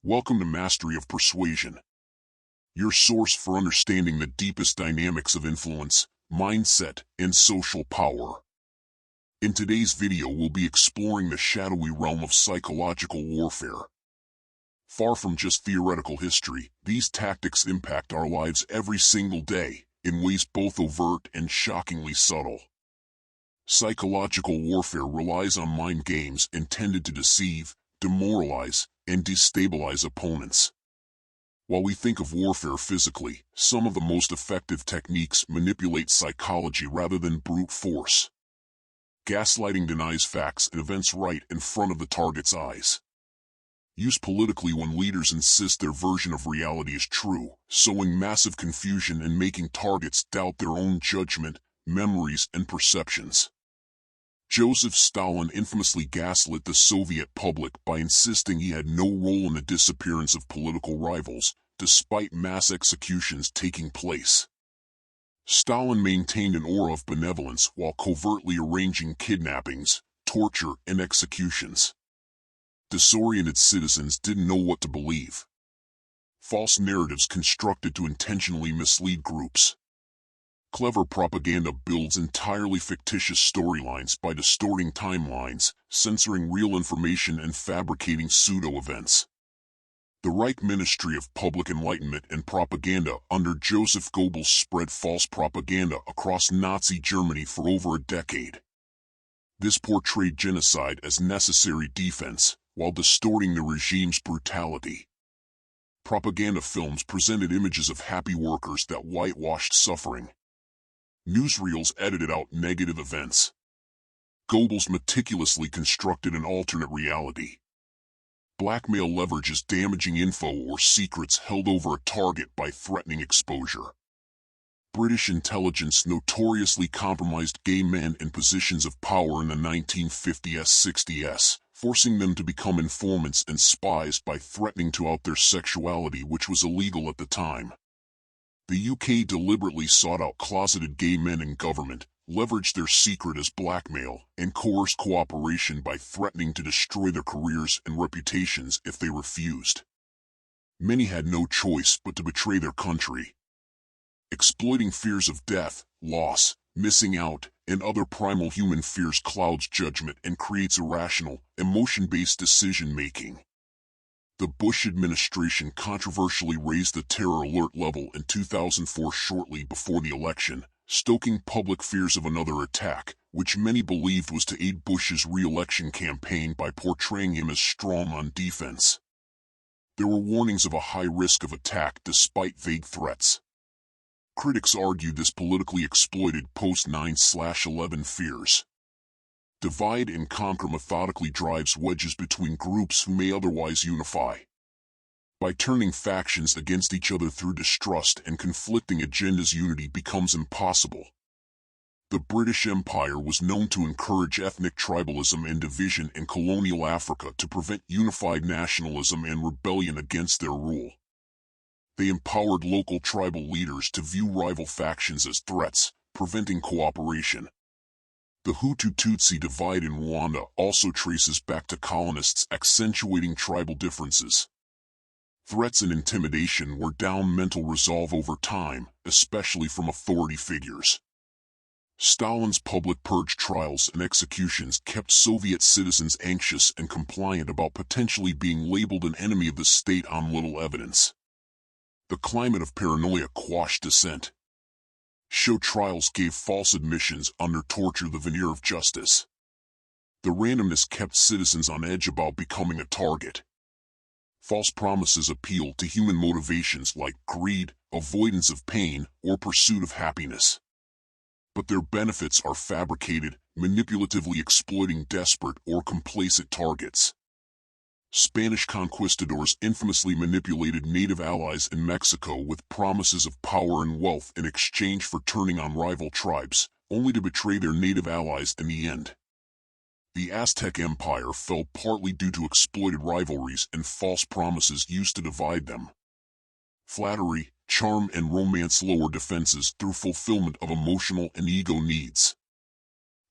Welcome to Mastery of Persuasion, your source for understanding the deepest dynamics of influence, mindset, and social power. In today's video, we'll be exploring the shadowy realm of psychological warfare. Far from just theoretical history, these tactics impact our lives every single day, in ways both overt and shockingly subtle. Psychological warfare relies on mind games intended to deceive, demoralize, and destabilize opponents. While we think of warfare physically, some of the most effective techniques manipulate psychology rather than brute force. Gaslighting denies facts and events right in front of the target's eyes. Used politically when leaders insist their version of reality is true, sowing massive confusion and making targets doubt their own judgment, memories, and perceptions. Joseph Stalin infamously gaslit the Soviet public by insisting he had no role in the disappearance of political rivals, despite mass executions taking place. Stalin maintained an aura of benevolence while covertly arranging kidnappings, torture, and executions. Disoriented citizens didn't know what to believe. False narratives constructed to intentionally mislead groups. Clever propaganda builds entirely fictitious storylines by distorting timelines, censoring real information, and fabricating pseudo-events. The Reich Ministry of Public Enlightenment and Propaganda under Joseph Goebbels spread false propaganda across Nazi Germany for over a decade. This portrayed genocide as necessary defense, while distorting the regime's brutality. Propaganda films presented images of happy workers that whitewashed suffering. Newsreels edited out negative events. Goebbels meticulously constructed an alternate reality. Blackmail leverages damaging info or secrets held over a target by threatening exposure. British intelligence notoriously compromised gay men in positions of power in the 1950s-60s, forcing them to become informants and spies by threatening to out their sexuality, which was illegal at the time. The UK deliberately sought out closeted gay men in government, leveraged their secret as blackmail, and coerced cooperation by threatening to destroy their careers and reputations if they refused. Many had no choice but to betray their country. Exploiting fears of death, loss, missing out, and other primal human fears clouds judgment and creates irrational, emotion-based decision-making. The Bush administration controversially raised the terror alert level in 2004 shortly before the election, stoking public fears of another attack, which many believed was to aid Bush's re-election campaign by portraying him as strong on defense. There were warnings of a high risk of attack despite vague threats. Critics argued this politically exploited post-9/11 fears. Divide and conquer methodically drives wedges between groups who may otherwise unify. By turning factions against each other through distrust and conflicting agendas, unity becomes impossible. The British Empire was known to encourage ethnic tribalism and division in colonial Africa to prevent unified nationalism and rebellion against their rule. They empowered local tribal leaders to view rival factions as threats, preventing cooperation. The Hutu-Tutsi divide in Rwanda also traces back to colonists accentuating tribal differences. Threats and intimidation wore down mental resolve over time, especially from authority figures. Stalin's public purge trials and executions kept Soviet citizens anxious and compliant about potentially being labeled an enemy of the state on little evidence. The climate of paranoia quashed dissent. Show trials gave false admissions under torture the veneer of justice. The randomness kept citizens on edge about becoming a target. False promises appealed to human motivations like greed, avoidance of pain, or pursuit of happiness. But their benefits are fabricated, manipulatively exploiting desperate or complacent targets. Spanish conquistadors infamously manipulated native allies in Mexico with promises of power and wealth in exchange for turning on rival tribes, only to betray their native allies in the end. The Aztec Empire fell partly due to exploited rivalries and false promises used to divide them. Flattery, charm, and romance lower defenses through fulfillment of emotional and ego needs.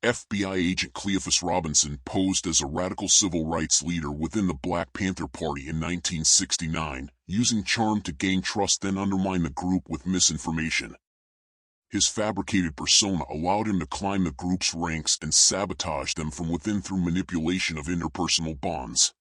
FBI agent Cleophas Robinson posed as a radical civil rights leader within the Black Panther Party in 1969, using charm to gain trust then undermine the group with misinformation. His fabricated persona allowed him to climb the group's ranks and sabotage them from within through manipulation of interpersonal bonds.